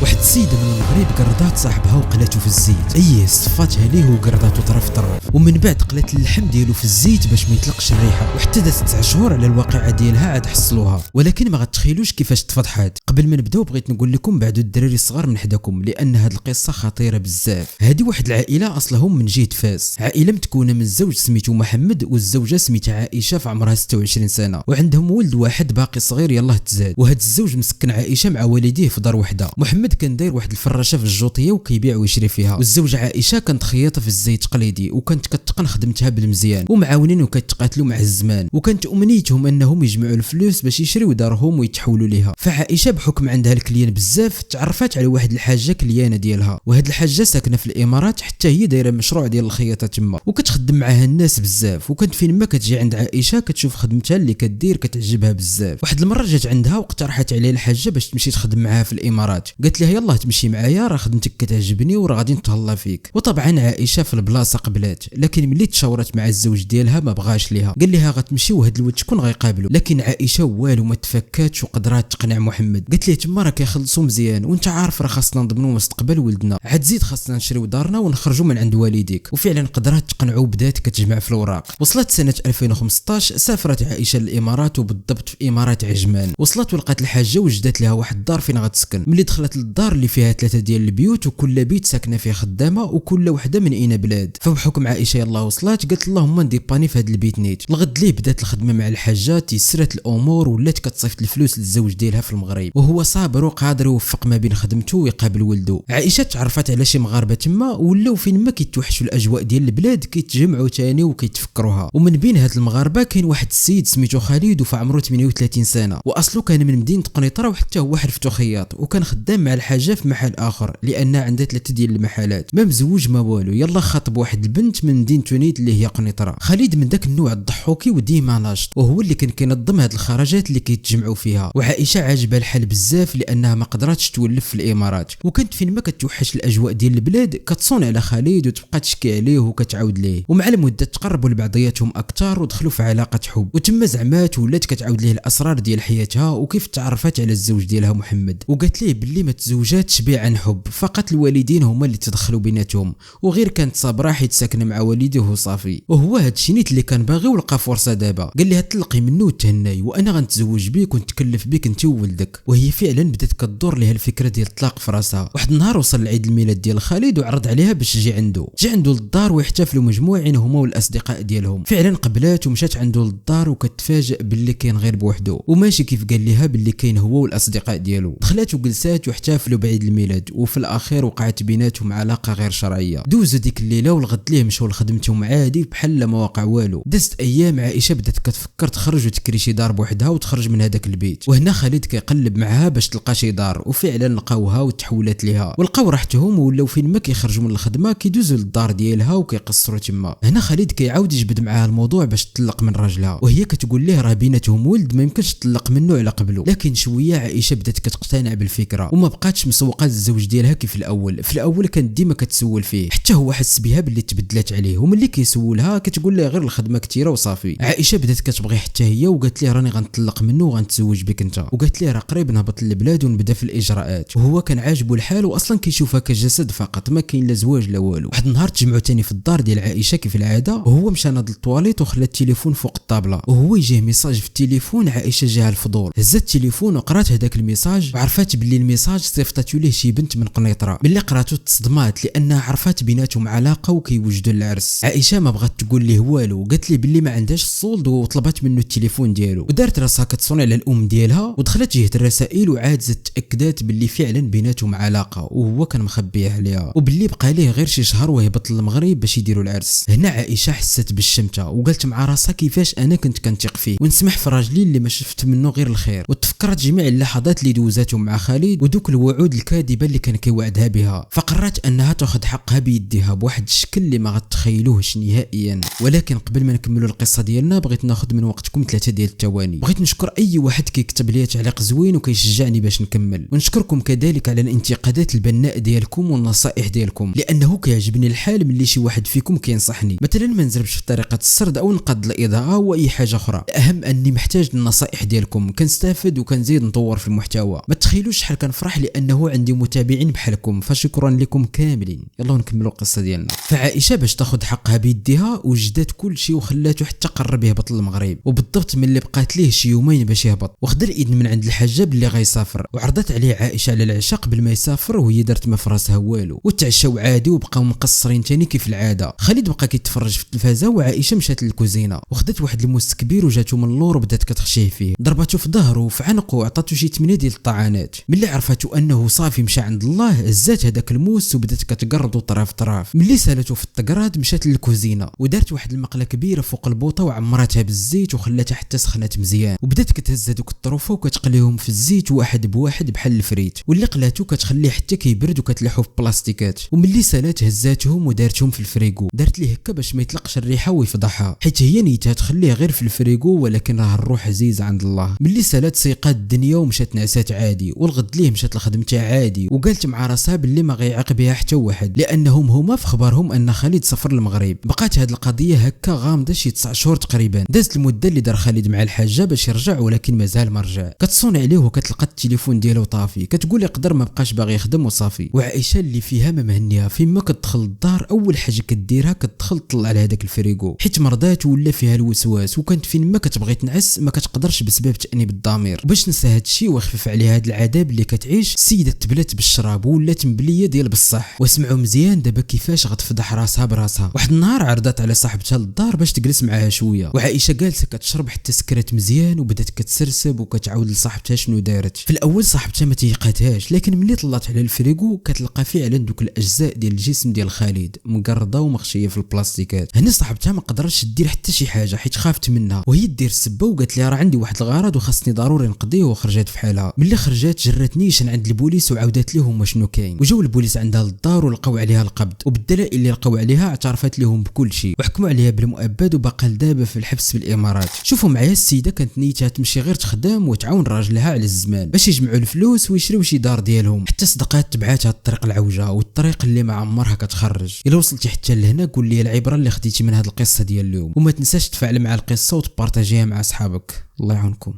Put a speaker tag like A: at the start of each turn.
A: واحد السيده من المغرب قردات صاحبها وقلاتو في الزيت، صفاتها ليه وقرداتو طرف ومن بعد قلات اللحم ديالو في الزيت باش ما يطلقش الريحه، وحتى دازت 9 شهور على الواقعه ديالها عاد حصلوها. ولكن ما غتخيلوش كيفاش تفضحات. قبل ما نبداو بغيت نقول لكم بعدوا الدراري الصغار من حداكم، لان هاد القصه خطيره بزاف. هذه واحد العائله اصلهم من جهه فاس، عائله متكونه من الزوج سميتو محمد والزوجه سميتها عائشه في عمرها 26 سنه، وعندهم ولد واحد باقي صغير يلاه تزاد. وهاد الزوج مسكن عائشه مع والديه في دار وحده. محمد كان داير واحد الفراشه في الجوطيه وكيبيع ويشري فيها، والزوجه عائشه كانت خياطه في الزيت تقليدي، وكانت كتقن خدمتها بالمزيان، ومعاونين وكيتقاتلوا مع الزمان، وكانت امنيتهم انهم يجمعوا الفلوس باش يشريو دارهم ويتحولوا ليها. فعائشه بحكم عندها الكليان بزاف تعرفت على واحد الحاجه كليانه ديالها، وهاد الحاجه ساكنه في الامارات، حتى هي دايره مشروع ديال الخياطه تما، وكتخدم معاها الناس بزاف. وكانت فين ما كتجي عند عائشه كتشوف خدمتها اللي كدير كتعجبها بزاف. واحد المره جات عندها واقترحت عليها الحاجه باش تمشي تخدم معاها في الامارات، قالت لها يلاه تمشي معايا، راه خدمتك كتعجبني وراه غادي نتهلا فيك. وطبعا عائشه في البلاصه قبلات، لكن ملي تشاورت مع الزوج ديالها ما بغاش ليها، قال لها غتمشي وهاد الولد شكون غيقابلو. لكن عائشه والو ما تفكاتش وقدرات تقنع محمد. قالت ليه تما راه كيخلصوا مزيان، وانت عارف راه خاصنا نضمنوا مستقبل ولدنا، عاد زيد خاصنا نشريو دارنا ونخرجوا من عند والديك. وفعلا قدرات تقنعوا وبدات كتجمع في الاوراق. وصلت سنه 2015 سافرت عائشه للامارات، وبالضبط في امارات عجمان. وصلت ولقات الحاجه وجدت لها واحد الدار فين غتسكن. ملي دخلت للدار اللي فيها 3 ديال البيوت، وكل بيت ساكنه فيه خدامه، وكل وحده من اين بلاد. فبحكم عائشه يلاه وصلت قالت اللهم نديباني في هذا البيت نيت. الغد ليه بدات الخدمه مع الحاجه، تيسرت الامور ولات كتصيفط الفلوس للزوج ديالها في المغرب، وهو صابر وقادر يوفق ما بين خدمته ويقابل ولده. عائشه تعرفت على شي مغاربه تما، ولاو فين ما كيتوحشوا الاجواء ديال البلاد كيتجمعوا تاني وكيتفكروها. ومن بين هاد المغاربه كاين واحد السيد سميتو خالد، وفي عمره 38 سنه، واصله كان من مدينه قنيطره، وحتى هو حرفتو خياط، وكان خدام مع الحاجه في محل اخر، لان عندها 3 ديال المحلات، ما مزوج ما والو. يلا خاطب واحد البنت من مدينه تونيت اللي هي قنيطره. خالد من داك النوع الضحوكي وديما ناشط، وهو اللي كان كينظم هاد الخرجات اللي كيتجمعوا فيها. وعائشه عاجبها الحال بزاف لانها ما قدراتش تولف في الامارات، وكانت فين ما كتوحش الاجواء ديال البلاد كتصون على خالد وتبقى تشكي عليه وكتعاود ليه. ومع المده تقربوا لبعضياتهم اكثر ودخلوا في علاقه حب، وتما زعمات ولات كتعاود ليه الاسرار ديال حياتها وكيف تعرفت على الزوج ديالها محمد. وقالت ليه باللي ما تزوجاتش بيع عن حب، فقط الوالدين هما اللي تدخلوا بيناتهم، وغير كانت صابره حيت ساكنه مع والديه وصافي. وهو هادشي نيت اللي كان باغي ولقى فرصه دابا. قال لها تلقي منه وتهناي، وانا غنتزوج بيك ونتكلف بيك انت وولدك. وهي فعلا بدات كدور لها الفكره ديال الطلاق في راسها. واحد النهار وصل العيد الميلاد ديال خالد وعرض عليها باش تجي عنده للدار ويحتفلوا مجموعين هما والاصدقاء ديالهم. فعلا قبلات ومشات عنده للدار، وكتفاجئ باللي كاين غير بوحده، وماشي كيف قال لها باللي كاين هو والاصدقاء ديالو. دخلات وجلسات واحتفلوا بعيد الميلاد، وفي الاخير وقعت بيناتهم علاقه غير شرعيه. دوزوا ديك الليله والغد ليه مشاو لخدمتهم عادي بحال ما وقع والو. دازت ايام عائشه بدات كتفكر تخرج وتكري شي دار بوحدها وتخرج من هذاك البيت. وهنا خالد كيقلب معها باش تلقى شي دار، وفعلا لقاوها وتحولت ليها، ولقاو راحتهم ولاو فين ما كيخرجوا من الخدمه كيدوزوا للدار ديالها وكيقصروا تما. هنا خالد كيعاود يجبد معاها الموضوع باش تطلق من راجلها، وهي كتقول ليه راه بيناتهم ولد ما يمكنش تطلق منه على قبله. لكن شويه عائشه بدات كتقتنع بالفكره، وما بقاتش مسوقه للزوج ديالها كيف الاول. في الاول كانت ديما كتسول فيه، حتى هو حس بها باللي تبدلات عليه، وملي كيسولها كتقول له غير الخدمه كثيره وصافي. عائشه بدات كتبغي حتى هي، وقالت ليه راني غنطلق منه وغنتزوج بك انت. وقالت ليه راه قريب نهبط للبلاد ونبدا في الاجراءات. وهو كان عاجبو الحال، واصلا كيشوفها كجسد فقط، ما كاين لا زواج لا والو. واحد النهار تجمعوا تاني في الدار ديال عائشه كيف العاده، وهو مشى ناض للطواليت وخلى التليفون فوق الطابله، وهو يجيه ميساج في التليفون. عائشه جاها الفضول، هزت التليفون وقرات هذاك الميساج، وعرفات باللي الميساج صيفطاتو ليه شي بنت من قنيطره. ملي قراتو تصدمات لانها عرفات بيناتهم علاقه وكيوجدوا العرس. عائشه ما بغات تقول ليه والو، قالت ليه باللي ما عندهاش الصولد، وطلبت منه التليفون ديالو، ودارت راسها كتصوني على الام ديالها، ودخلت جهه الرسائل وعادت تاكدات باللي فعلا بيناتهم علاقه، وهو كان مخبيه عليها، وباللي بقى ليه غير شي شهر ويهبط للمغرب باش يديروا العرس. هنا عائشه حست بالشمته وقالت مع راسها كيفاش انا كنت كنثق فيه ونسمح في راجلي اللي ما شفت منه غير الخير. وتفكرت جميع اللحظات اللي دوزاتهم مع خالد ودوك الوعود الكاذبه اللي كان كيوعدها بها، فقررت انها تاخذ حقها بيديها بواحد الشكل اللي ما غتخيلوهش نهائيا. ولكن قبل ما نكملوا القصه ديالنا بغيت ناخذ من وقتكم 3 ديال الثواني. بغيت نشكر اي واحد كيكتب لي تعليق زوين وكيشجعني باش نكمل، ونشكركم كذلك على الانتقادات البناء ديالكم والنصائح ديالكم، لانه كيعجبني الحال ملي شي واحد فيكم كينصحني، مثلا ما نزربش في طريقه السرد او نقاد الاضاءه واي حاجه اخرى. الاهم اني محتاج النصائح ديالكم، كنستافد وكنزيد نطور في المحتوى. ما تخيلوش شحال كنفرح لانه عندي متابعين بحالكم، فشكرا لكم كاملين. يلا نكملوا القصه ديالنا. فعائشه باش تاخذ حقها بيديها وجدات كل شيء وخلاته حتى قرب يهبط للمغرب، وبالضبط ملي بقات ليه شي يومين باش يهبط، وخدا الاذن من عند الحجاب اللي غيسافر، وعرضت عليه عائشه على العشاء قبل ما يسافر، وهي دارت ما في راسها والو، وتعشاو عادي وبقاو مقصرين تاني كيف العاده. خالد بقى كيتفرج في التلفازه وعائشه مشات للكوزينه وخدت واحد الموس كبير وجاتو من اللور وبدات كتخشيه فيه، ضرباتو في ظهره وفي عنقه وعطاتو شي 8 ديال الطعنات. ملي عرفاتو انه صافي مشى عند الله هزات هذاك الموس وبدات كتقرضو طراف طراف. ملي سالتو في التقراد مشات للكوزينه ودارت واحد المقله كبيره فوق البوطه وعمراتها بالزيت وخلاتها حتى سخنات مزيان، وبدات كتهز هذوك الطروفه وكتقليهم في الزيت واحد بواحد بحال الفريت، واللي قلاتو كتخليه حتى كيبرد وكتلحو في بلاستيكات. وملي سالات هزاتهم ودارتهم في الفريغو، دارت ليه هكا باش ما يطلقش الريحه ويفضحها، حيت هي نيتها تخليه غير في الفريغو، ولكن راه الروح عزيزه عند الله. ملي سالات سيقات الدنيا ومشات نعسات عادي، والغد ليه مشات لخدمتها عادي، وقالت مع راسها باللي ما غيعاقبها حتى واحد، لانهم هما في خبرهم ان خالد سافر للمغرب. بقات هاد القضيه هكا غامضه شي 9 شهور تقريبا. دازت المده اللي دار خالد مع الحاجه باش يرجع، ولكن مازال ما رجع. كتصون عليه وكتلقى التليفون ديالو طافي، كتقول يقدر ما بقاش باغي يخدم وصافي. وعائشه اللي فيها ما مهنيها، فيما كتدخل الدار اول حاجه كديرها كتدخل تطلع على هذاك الفريغو، حيت مرضات ولا فيها الوسواس، وكانت فين ما كتبغي تنعس ما كتقدرش بسبب تانيب الضمير. باش نسى هذا الشيء ويخفف عليها هذا العذاب اللي كتعيش، السيده تبلات بالشراب ولات مبليه ديال بصح. وسمعوا مزيان دابا كيفاش غتفضح راسها براسها. واحد النهار عرضت على صاحبتها للدار باش تجلس معاها شويه، وعائشه جالسه كتشرب حتى سكرت مزيان وبدات كتسرسب وكتعاود لصاحبتها شنو دارت. في الاول صاحبتها ما تيقاتهاش، لكن ملي طلعت على الفريغو كتلقى فعلا دوك الاجزاء ديال الجسم ديال خالد مقرضه ومخشيه في البلاستيكات. هنا صاحبتها ما قدرتش دير حتى شي حاجه حيت خافت منها، وهي دير السبه وقالت لي راه عندي واحد الغرض وخاصني ضروري نقضيه، وخرجت في حالها. ملي خرجت جرات نيشان عند البوليس وعاودت لهم شنو كاين، وجاو البوليس عندها للدار ولقاو عليها القبض، وبالدلائل اللي لقاو عليها اعترفت لهم بكل شيء وحكموا عليها بالمؤبد وباقا دابا في الحبس في الامارات. شوفوا معايا السيده كانت نيتها تمشي غير تخدم وتعاون راجلها على الزمان باش يجمعوا الفلوس ويشريو شي دار ديالهم، حتى صدقات تبعاتها الطريق العوجه والطريق اللي ما عمرها كتخرج. الا وصلتي حتى لهنا قول لي العبره اللي خديتي من هذه القصه ديال اليوم، وما تنساش تفعل مع القصه وتبارطاجيها مع اصحابك. الله يعاونكم.